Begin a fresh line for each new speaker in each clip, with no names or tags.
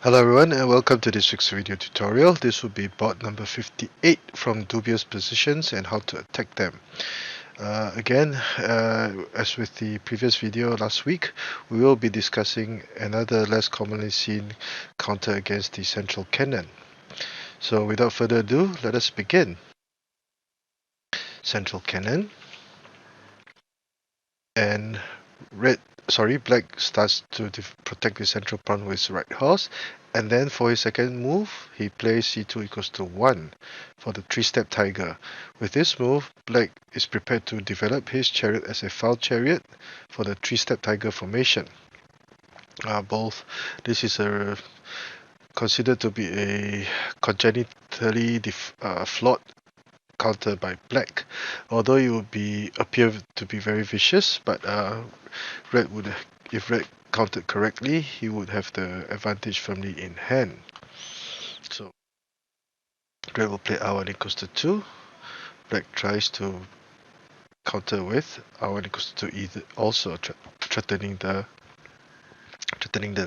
Hello everyone and welcome to this week's video tutorial. This will be bot number 58 from Dubious positions and how to attack them. As with the previous video last week, we will be discussing another less commonly seen counter against the central cannon. So without further ado, let us begin. Central cannon and black starts to protect the central pawn with his right horse, and then for his second move he plays c2 equals to 1 for the 3-step tiger. With this move, black is prepared to develop his chariot as a foul chariot for the 3-step tiger formation. This is considered to be a congenitally flawed counter by black, although it would appear to be very vicious, but if red countered correctly, he would have the advantage firmly in hand. So red will play r1 equals to 2. Black tries to counter with r1 equals to 2, either also threatening the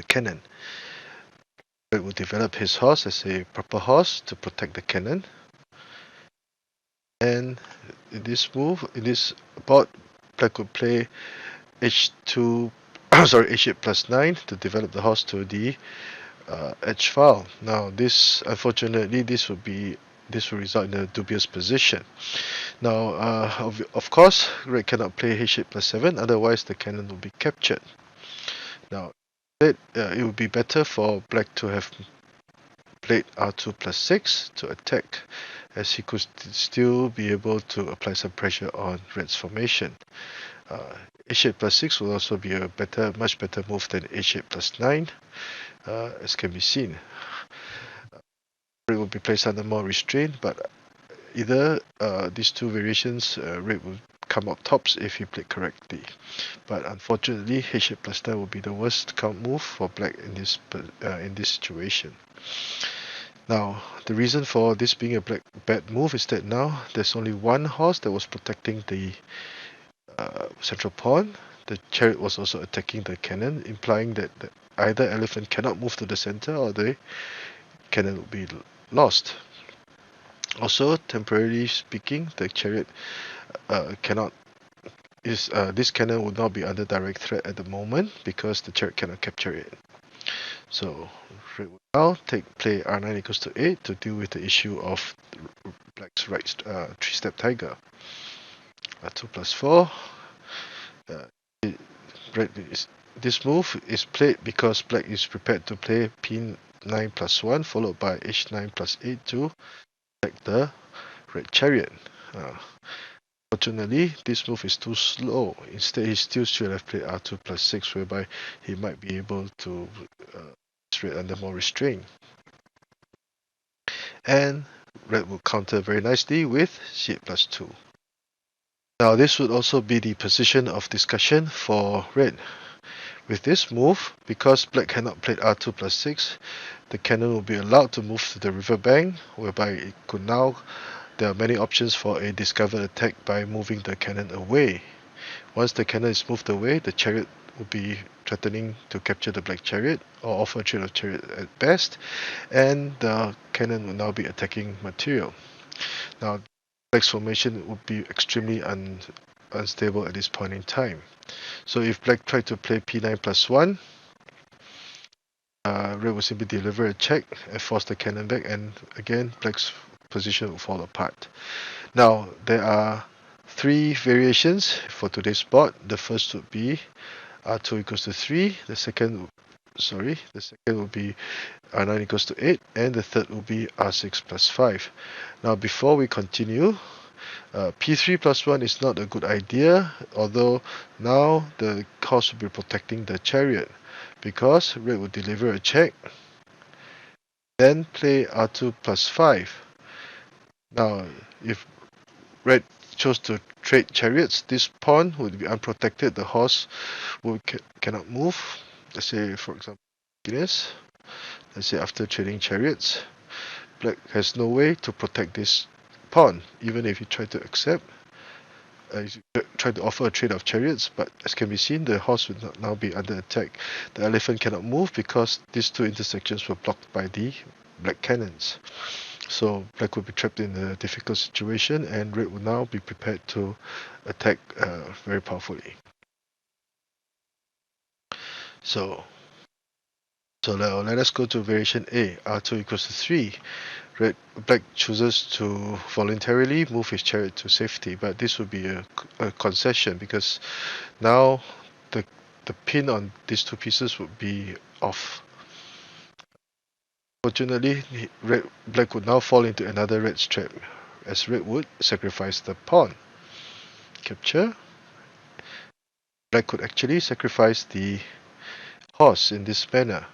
cannon. Red will develop his horse as a proper horse to protect the cannon. And in this board, black would play h8 plus 9 to develop the horse to the edge file. Now unfortunately this will result in a dubious position. Now of course red cannot play h8 plus 7, otherwise the cannon will be captured. Now it would be better for black to have played r2 plus 6 to attack, as he could still be able to apply some pressure on red's formation. h8 plus 6 will also be a much better move than h8 plus 9, as can be seen. Red will be placed under more restraint, but either these two variations, red will come up tops if he played correctly. But unfortunately, h8 plus 9 will be the worst count move for black in this situation. Now, the reason for this being a bad move is that now there's only one horse that was protecting the central pawn. The chariot was also attacking the cannon, implying that either elephant cannot move to the center or the cannon will be lost. Also, temporarily speaking, the chariot this cannon would not be under direct threat at the moment because the chariot cannot capture it. So red will now play r9 equals to 8 to deal with the issue of black's right 3-step tiger. r2 plus 4. This move is played because black is prepared to play p9 plus 1 followed by h9 plus 8 to protect the red chariot. Fortunately, this move is too slow. Instead, he still should have played r2 plus 6, whereby he might be able to red under more restraint. And red will counter very nicely with c8 plus 2. Now this would also be the position of discussion for red. With this move, because black cannot play r2 plus 6, the cannon will be allowed to move to the riverbank, whereby it could now, there are many options for a discovered attack by moving the cannon away. Once the cannon is moved away, the chariot will be threatening to capture the black chariot or offer a trade of chariot at best, and the cannon will now be attacking material. Now black's formation would be extremely unstable at this point in time. So if black tried to play p9 plus 1, red will simply deliver a check and force the cannon back, and again black's position will fall apart. Now there are 3 variations for today's board. The first would be r2 equals to 3, the second will be r9 equals to 8, and the third will be r6 plus 5. Now before we continue, p3 plus 1 is not a good idea, although now the horse will be protecting the chariot, because red will deliver a check, then play r2 plus 5. Now if red chose to trade chariots, this pawn would be unprotected, the horse cannot move. Let's say, for example, let's say after trading chariots, black has no way to protect this pawn. Even if he tried to accept, try to offer a trade of chariots, but as can be seen, the horse will now be under attack. The elephant cannot move because these two intersections were blocked by the black cannons. So black would be trapped in a difficult situation, and red would now be prepared to attack very powerfully. So let us go to variation A. R2 equals to 3. Black chooses to voluntarily move his chariot to safety, but this would be a concession because now the pin on these two pieces would be off. Fortunately, black would now fall into another red's trap, as red would sacrifice the pawn. Capture. Black could actually sacrifice the horse in this manner.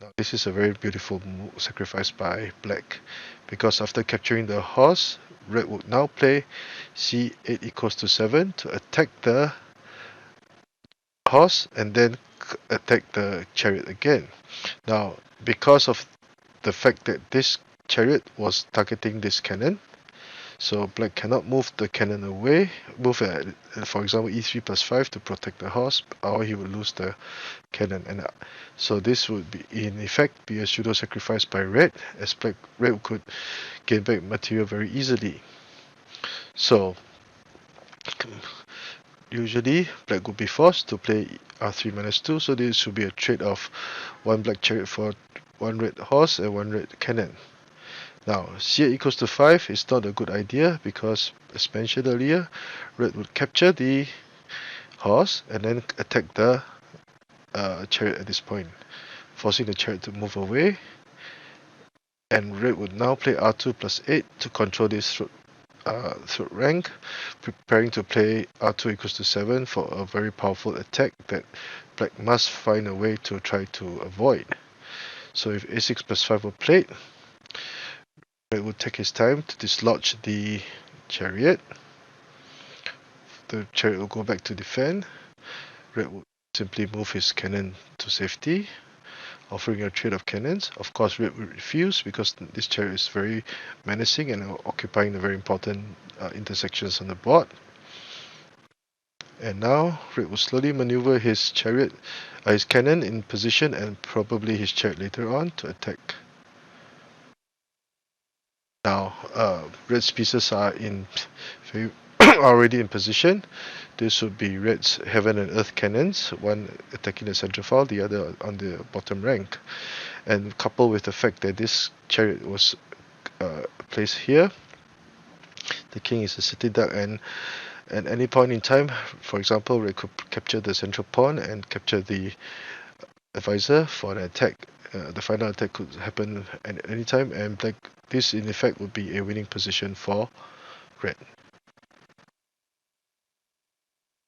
Now, this is a very beautiful sacrifice by black, because after capturing the horse, red would now play c8 equals to 7 to attack the horse and then attack the chariot again. Now, because of the fact that this chariot was targeting this cannon, so black cannot move the cannon away, for example e3 plus 5 to protect the horse, or he would lose the cannon. And so this would be in effect be a pseudo sacrifice by red, as red could gain back material very easily. So usually black would be forced to play r3 minus 2, so this would be a trade of one black chariot for one red horse and one red cannon. Now, c8 equals to 5 is not a good idea because, as mentioned earlier, red would capture the horse and then attack the chariot at this point, forcing the chariot to move away. And red would now play r2 plus 8 to control this third rank, preparing to play r2 equals to 7 for a very powerful attack that black must find a way to try to avoid. So if a6 plus 5 were played, red would take his time to dislodge the chariot. The chariot will go back to defend. Red would simply move his cannon to safety, offering a trade of cannons. Of course, red would refuse because this chariot is very menacing and occupying the very important intersections on the board. And now red will slowly maneuver his cannon in position, and probably his chariot later on to attack. Now, red's pieces are already in position. This would be red's heaven and earth cannons, one attacking the central file, the other on the bottom rank. And coupled with the fact that this chariot was placed here, the king is a city duck, and at any point in time, for example, red could capture the central pawn and capture the advisor for an attack. The final attack could happen at any time, and black, this in effect would be a winning position for red.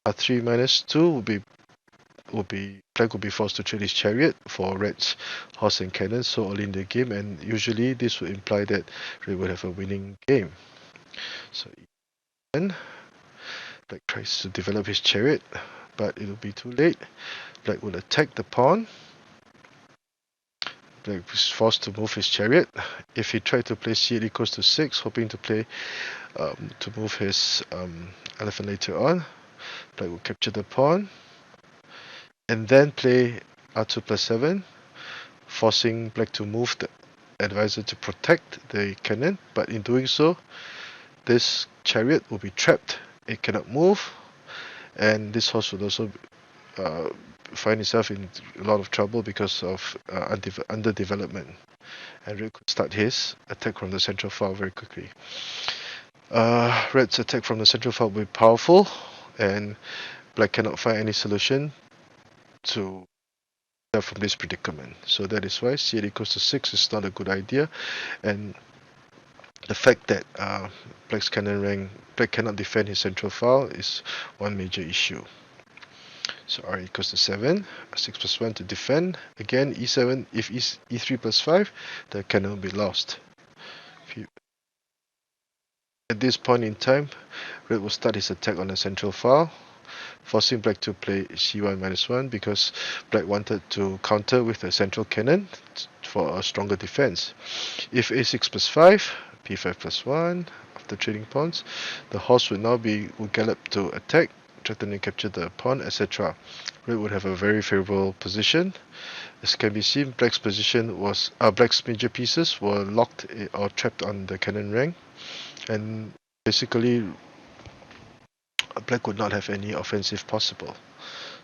r3 minus 2 would be black would be forced to trade his chariot for red's horse and cannon so early in the game, and usually this would imply that red would have a winning game. So then black tries to develop his chariot, but it will be too late. Black will attack the pawn. Black is forced to move his chariot. If he tried to play c8 equals to 6, hoping to play to move his elephant later on, black will capture the pawn and then play r2 plus 7, forcing black to move the advisor to protect the cannon. But in doing so, this chariot will be trapped. It cannot move, and this horse would also find itself in a lot of trouble because of underdevelopment, and red could start his attack from the central file very quickly. Red's attack from the central file will be powerful, and black cannot find any solution to from this predicament. So that is why c8 equals to 6 is not a good idea, and the fact that black cannot defend his central file is one major issue. So r equals to 7, 6 plus 1 to defend. Again, e7, if e3 plus 5, the cannon will be lost. At this point in time, red will start his attack on the central file, forcing black to play c1 minus 1 because black wanted to counter with a central cannon for a stronger defense. If a6 plus 5, p5 plus 1, the trading pawns. The horse would now would gallop to attack, threatening to capture the pawn, etc. Red would have a very favorable position. As can be seen, black's position was black's major pieces were locked or trapped on the cannon rank, and basically black would not have any offensive possible.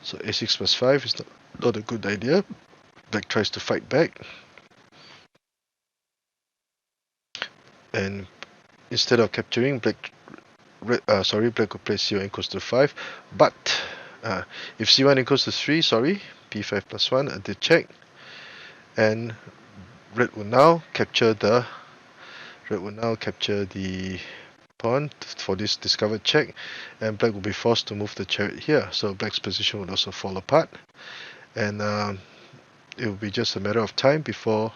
So a6 plus 5 is not a good idea. Black tries to fight back, and instead of capturing, black would play c1 equals to 5, but if c1 equals to 3, p5 plus 1 at the check, and red will now capture the pawn for this discovered check, and black will be forced to move the chariot here, so black's position would also fall apart, and it will be just a matter of time before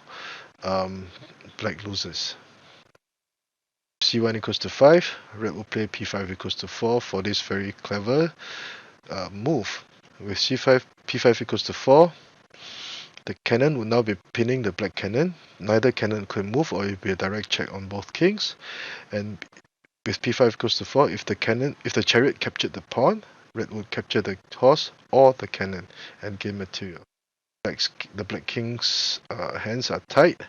black loses. c1 equals to 5, red will play p5 equals to 4 for this very clever move. With p5 equals to 4, the cannon will now be pinning the black cannon. Neither cannon could move, or it will be a direct check on both kings. And with p5 equals to 4, if the chariot captured the pawn, red would capture the horse or the cannon and gain material. The black king's hands are tight,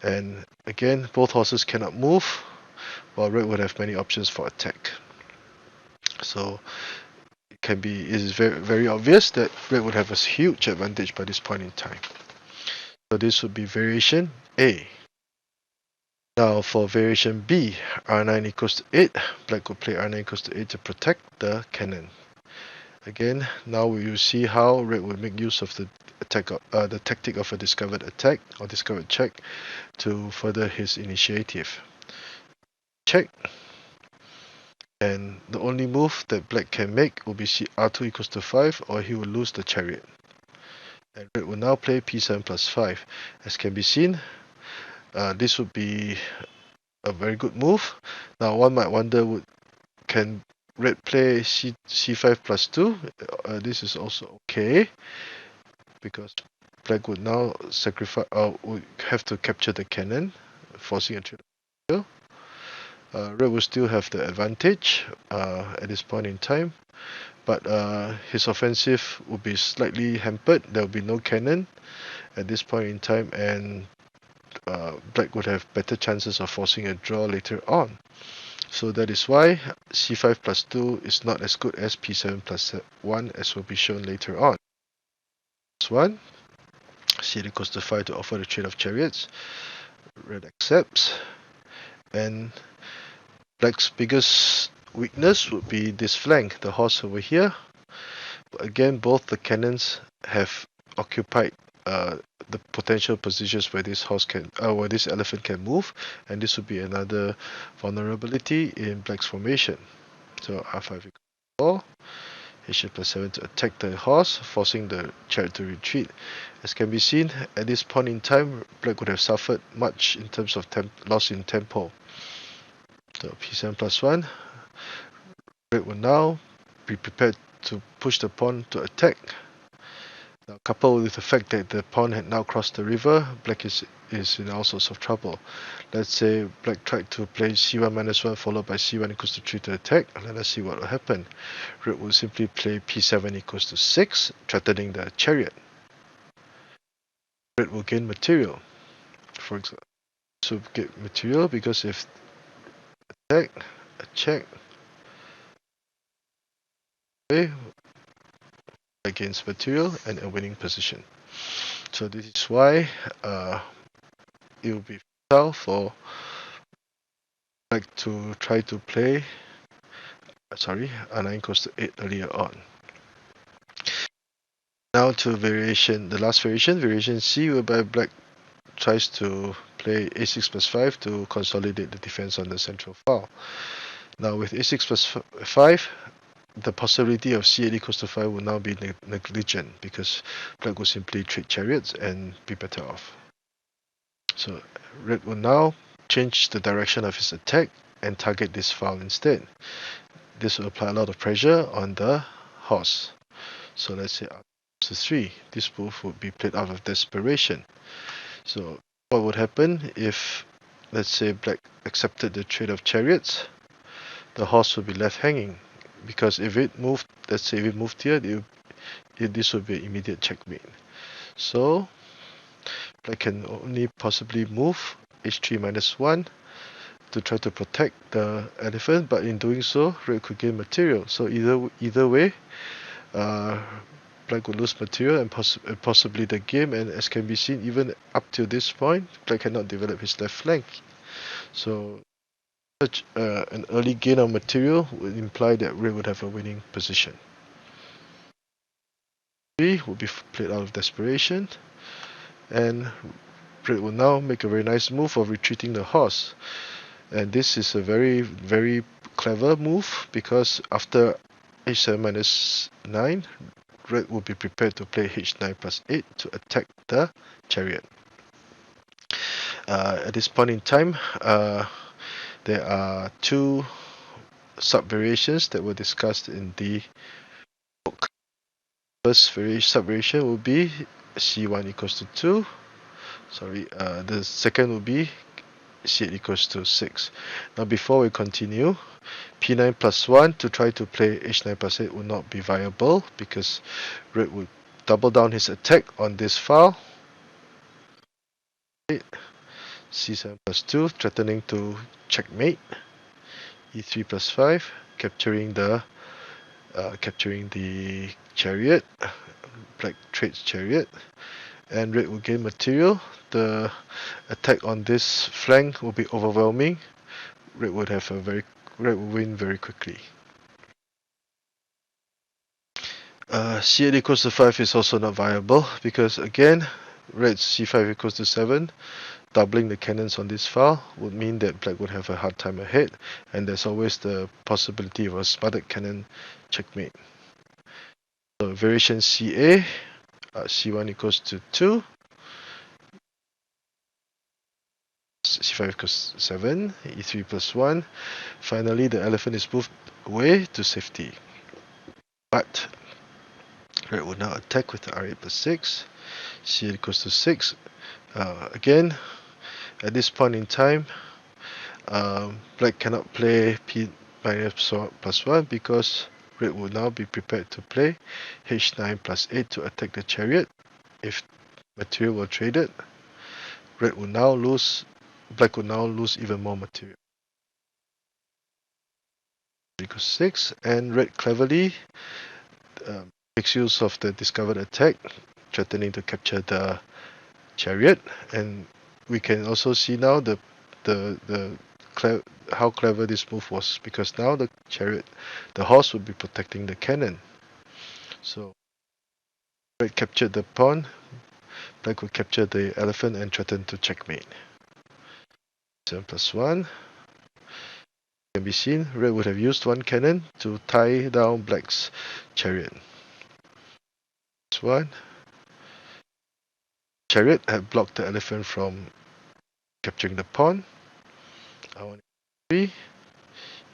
and again both horses cannot move, while red would have many options for attack. So it is very, very obvious that red would have a huge advantage by this point in time. So this would be variation A. Now for variation B, r9 equals to 8, black will play r9 equals to 8 to protect the cannon. Again, now we will see how red will make use of the tactic of a discovered attack or discovered check to further his initiative. Check. And the only move that black can make will be r2 equals to 5, or he will lose the chariot. And red will now play p7 plus 5. As can be seen, this would be a very good move. Now one might wonder, can red play c5 plus 2? This is also okay, because black would now would have to capture the cannon, forcing a trade. Red will still have the advantage at this point in time, but his offensive will be slightly hampered. There will be no cannon at this point in time, and black would have better chances of forcing a draw later on. So that is why c5 plus 2 is not as good as p7 plus 1, as will be shown later on. Plus 1, c8 equals to 5 to offer the trade of chariots. Red accepts, and black's biggest weakness would be this flank, the horse over here. But again, both the cannons have occupied the potential positions where this elephant can move, and this would be another vulnerability in black's formation. So r5 equals 4, h8 plus 7 to attack the horse, forcing the chariot to retreat. As can be seen, at this point in time, black would have suffered much in terms of loss in tempo. So p7 plus 1, red will now be prepared to push the pawn to attack. Now, coupled with the fact that the pawn had now crossed the river, black is in all sorts of trouble. Let's say black tried to play c1 minus 1 followed by c1 equals to 3 to attack. Let us see what will happen. Red will simply play p7 equals to 6, threatening the chariot. Red will gain material. For example, so get material because if attack, a check, okay, against material and a winning position. So this is why it will be futile for black to try to play r9 equals to 8 earlier on. Now to the last variation C, whereby black tries to play a6 plus 5 to consolidate the defense on the central file. Now with a6 plus 5, the possibility of c8 equals to 5 will now be negligent, because black will simply trade chariots and be better off. So red will now change the direction of his attack and target this file instead. This will apply a lot of pressure on the horse. So let's say to 3, this move would be played out of desperation. So what would happen if let's say black accepted the trade of chariots, the horse will be left hanging, because if it moved, let's say if it moved here, this would be an immediate checkmate. So black can only possibly move h3 minus 1 to try to protect the elephant, but in doing so, red could gain material. So either way, black would lose material and possibly the game, and as can be seen, even up to this point, black cannot develop his left flank. So such an early gain of material would imply that red would have a winning position. 3 will be played out of desperation, and red will now make a very nice move of retreating the horse. And this is a very, very clever move, because after h7 minus 9, red will be prepared to play h9 plus 8 to attack the chariot. At this point in time, there are two sub-variations that were discussed in the book. First sub-variation will be c1 equals to 2. The second will be c8 equals to 6. Now before we continue, p9 plus 1 to try to play h9 plus 8 would not be viable, because red would double down his attack on this file. c7 plus 2, threatening to checkmate. e3 plus 5, capturing the chariot. Black trades chariot, and red will gain material. The attack on this flank will be overwhelming. Red will win very quickly. c8 equals to 5 is also not viable, because again, red's c5 equals to 7, doubling the cannons on this file would mean that black would have a hard time ahead, and there's always the possibility of a smothered cannon checkmate. So variation CA, c1 equals to 2, c5 equals 7, e3 plus 1. Finally, the elephant is moved away to safety. But red will now attack with the r8 plus 6, c8 equals to 6. Again, at this point in time, black cannot play p minus plus 1, because red will now be prepared to play h9 plus 8 to attack the chariot. If material were traded, black will now lose even more material. Equals 6, and red cleverly makes use of the discovered attack, threatening to capture the chariot. And we can also see now how clever this move was, because now the horse will be protecting the cannon. So red captured the pawn, black will capture the elephant and threaten to checkmate. 7 plus 1 can be seen. Red would have used one cannon to tie down black's chariot. Plus 1. Chariot had blocked the elephant from capturing the pawn. I1 3.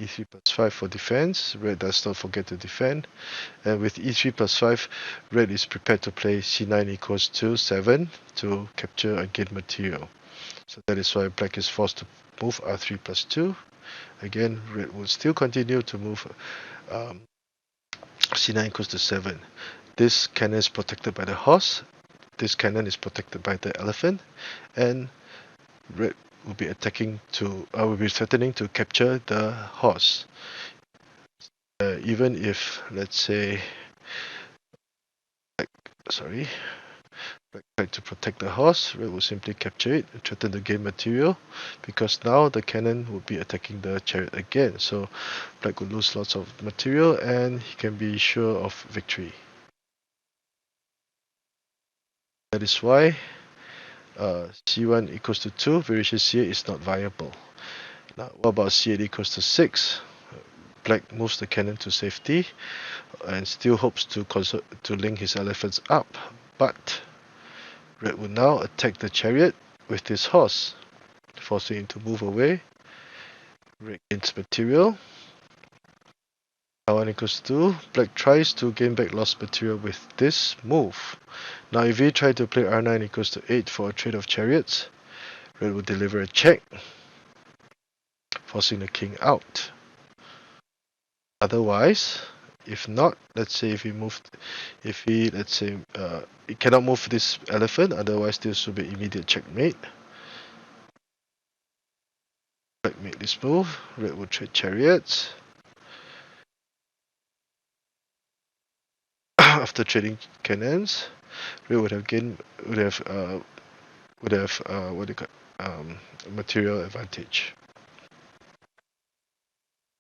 e3 plus 5 for defense. Red does not forget to defend. And with e3 plus 5, red is prepared to play c9 equals to 7 to capture and gain material. So that is why black is forced to move r3 plus 2. Again, red will still continue to move c9 equals to 7. This cannon is protected by the horse. This cannon is protected by the elephant, and red will be threatening to capture the horse. Even if, let's say, black tried to protect the horse, red will simply capture it and threaten to gain material, because now the cannon will be attacking the chariot again. So black will lose lots of material, and he can be sure of victory. That is why c1 equals to 2, variation c8 is not viable. Now, what about c8 equals to 6? Black moves the cannon to safety and still hopes to link his elephants up, but red will now attack the chariot with his horse, forcing him to move away. Red gains material. r1 equals to 2. Black tries to gain back lost material with this move. Now if we try to play r9 equals to 8 for a trade of chariots, red will deliver a check. forcing the king out. Otherwise, if not, let's say if he cannot move this elephant, otherwise this will be immediate checkmate. Checkmate this move. Red would trade chariots. After trading cannons, Red would have material advantage.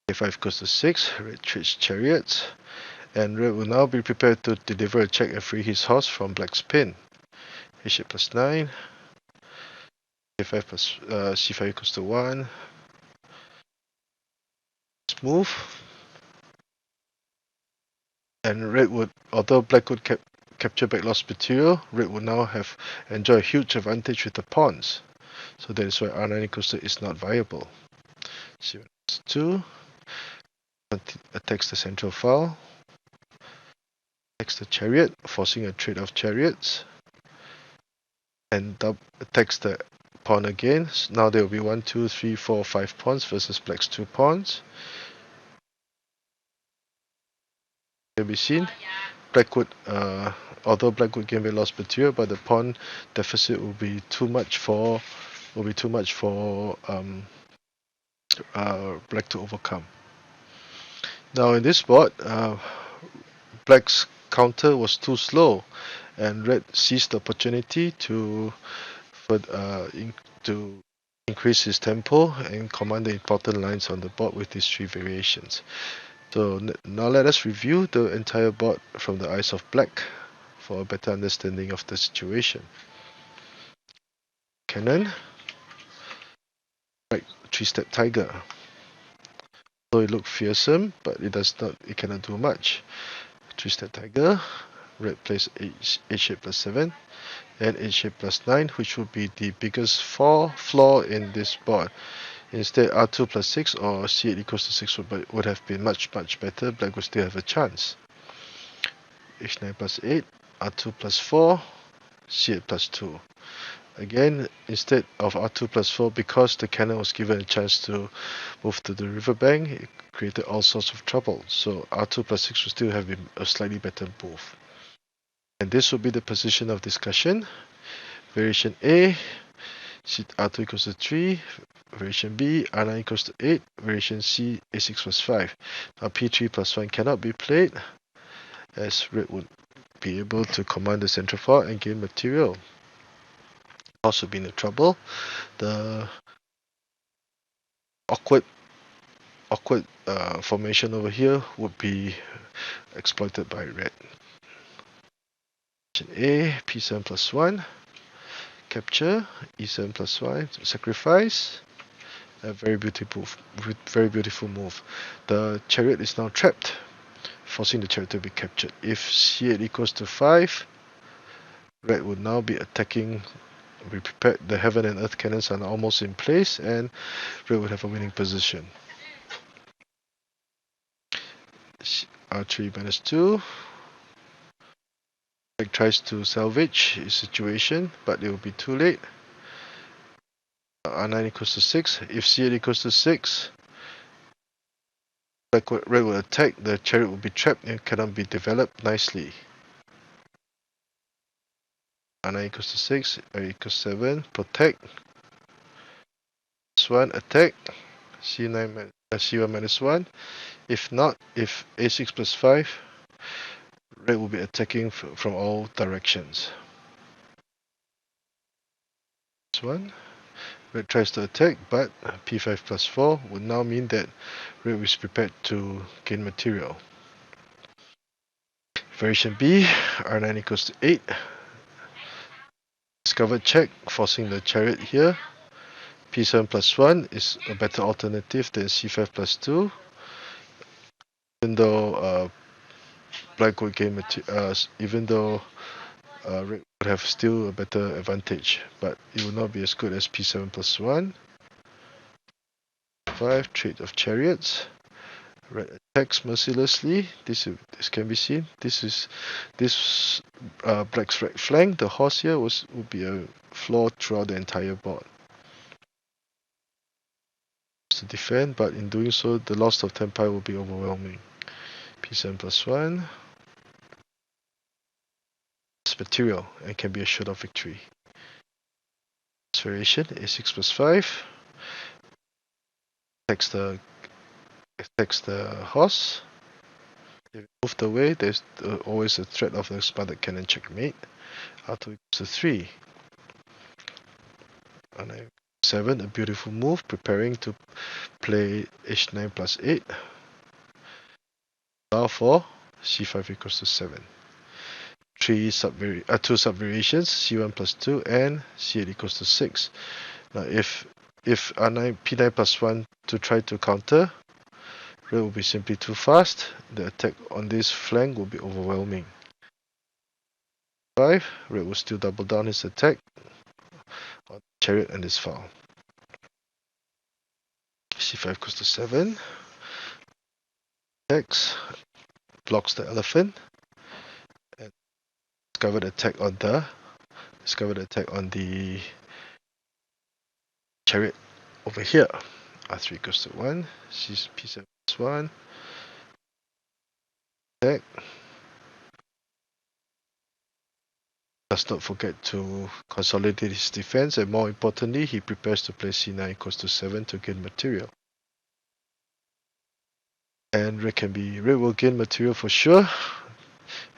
A5 goes to 6, Red trades chariots, and Red will now be prepared to deliver a check and free his horse from Black's pin. H8 plus 9, A5 plus C5 equals to 1. Let's move. And Red would, although Black would capture back lost material, Red would now enjoy a huge advantage with the pawns. So that is why R9 equals to is not viable. C1 equals 2. Attacks the central file. Attacks the chariot, forcing a trade of chariots. And attacks the pawn again. So now there will be 1, 2, 3, 4, 5 pawns versus Black's 2 pawns. Can be seen. Black would, although Black would gain back lost material, but the pawn deficit will be too much for Black to overcome. Now in this board, Black's counter was too slow, and Red seized the opportunity to increase his tempo and command the important lines on the board with these 3 variations. So now let us review the entire board from the eyes of Black for a better understanding of the situation. Cannon, right, 3-step tiger. So it looks fearsome, but it cannot do much. 3-step tiger, Red plays H8 plus 7 and H8 plus 9, which would be the biggest flaw in this board. Instead, R2 plus 6 or C8 equals to 6 would have been much better. Black would still have a chance. H9 plus 8, R2 plus 4, C8 plus 2. Again, instead of R2 plus 4, because the cannon was given a chance to move to the riverbank, it created all sorts of trouble. So R2 plus 6 would still have been a slightly better move. And this would be the position of discussion. Variation A, R2 equals to 3. Variation B, R9 equals to 8. Variation C, A6 plus 5. Now P3 plus 1 cannot be played, as Red would be able to command the central file and gain material. Also be in trouble. The awkward formation over here would be exploited by Red. A, P7 plus 1. Capture, E7 plus 1. Sacrifice. A very beautiful move. The chariot is now trapped, forcing the chariot to be captured. If C8 equals to 5, Red would now be attacking. Be prepared. The heaven and earth cannons are almost in place, and Red would have a winning position. R3 minus 2. Black tries to salvage his situation, but it will be too late. R9 equals to 6. If C8 equals to 6, Red will attack. The chariot will be trapped and cannot be developed nicely. R9 equals to 6. R equals 7. Protect. +1. Attack. C1 minus 1. If not, if A6 plus 5, Red will be attacking from all directions. +1. Red tries to attack, but P5 plus 4 would now mean that Red is prepared to gain material. Variation B, R9 equals to 8. Discovered check, forcing the chariot here. P7 plus 1 is a better alternative than C5 plus 2. Even though Black would gain material, Red would have still a better advantage, but it will not be as good as P7 plus 1. 5, trade of chariots. Red attacks mercilessly. This can be seen. This Black's right flank. The horse here would be a flaw throughout the entire board. to defend, but in doing so, the loss of tempi will be overwhelming. p7 plus 1. It's material and can be assured of victory. This variation a6 plus 5. Attacks the horse. If it moved away, there's always a threat of the expanded cannon checkmate. R2 equals to 3. And 7, a beautiful move, preparing to play h9 plus 8. Now for c5 equals to 7. Two sub-variations, c1 plus 2 and c8 equals to 6. Now if r9, p9 plus 1 to try to counter, red will be simply too fast. The attack on this flank will be overwhelming. 5, red will still double down his attack on Chariot and his file. c5 equals to 7. Attacks, blocks the elephant, and discovered attack on the Chariot over here. r3 equals to 1. p7 plus 1. Attack. Does not forget to consolidate his defense, and more importantly, he prepares to play c9 equals to 7 to gain material. And red will gain material for sure.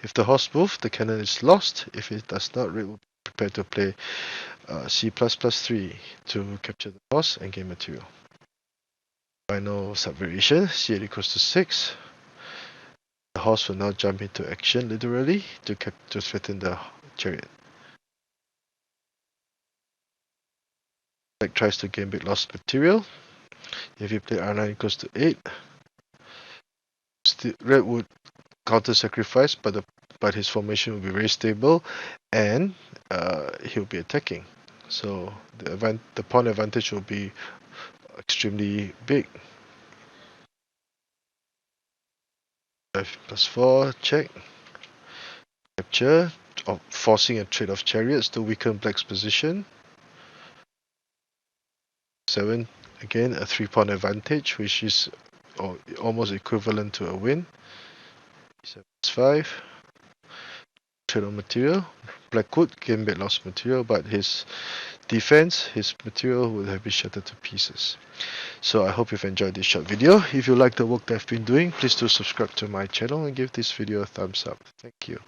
If the horse moves, the cannon is lost. If it does not, red will prepare to play c plus 3 to capture the horse and gain material. Final sub-variation, c8 equals to 6. The horse will now jump into action literally to threaten the Chariot. Black tries to gain big lost material. If you play r9 equals to 8, red would counter sacrifice, but his formation will be very stable, and he'll be attacking. So the pawn advantage will be extremely big. 5 plus 4, check. Capture, forcing a trade of chariots to weaken black's position. 7, again a 3-pawn advantage, which is almost equivalent to a win. 7 plus 5, trade on material. Black would gain bit lost material, but his defense, his material will have been shattered to pieces. So I hope you've enjoyed this short video. If you like the work that I've been doing, please do subscribe to my channel and give this video a thumbs up. Thank you.